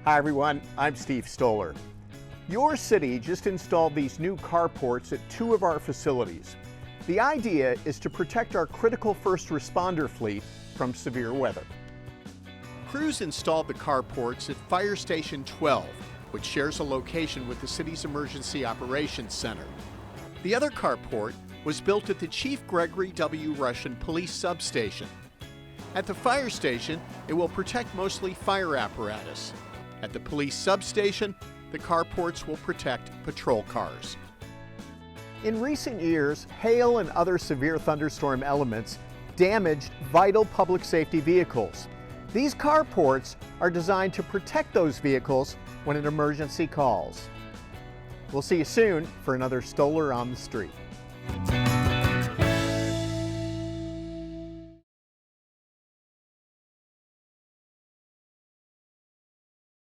Hi everyone, I'm Steve Stoller. Your city just installed these new carports at 2 of our facilities. The idea is to protect our critical first responder fleet from severe weather. Crews installed the carports at Fire Station 12, which shares a location with the city's Emergency Operations Center. The other carport was built at the Chief Gregory W. Rushin Police Substation. At the fire station, it will protect mostly fire apparatus. At the police substation, the carports will protect patrol cars. In recent years, hail and other severe thunderstorm elements damaged vital public safety vehicles. These carports are designed to protect those vehicles when an emergency calls. We'll see you soon for another Stoller on the Street.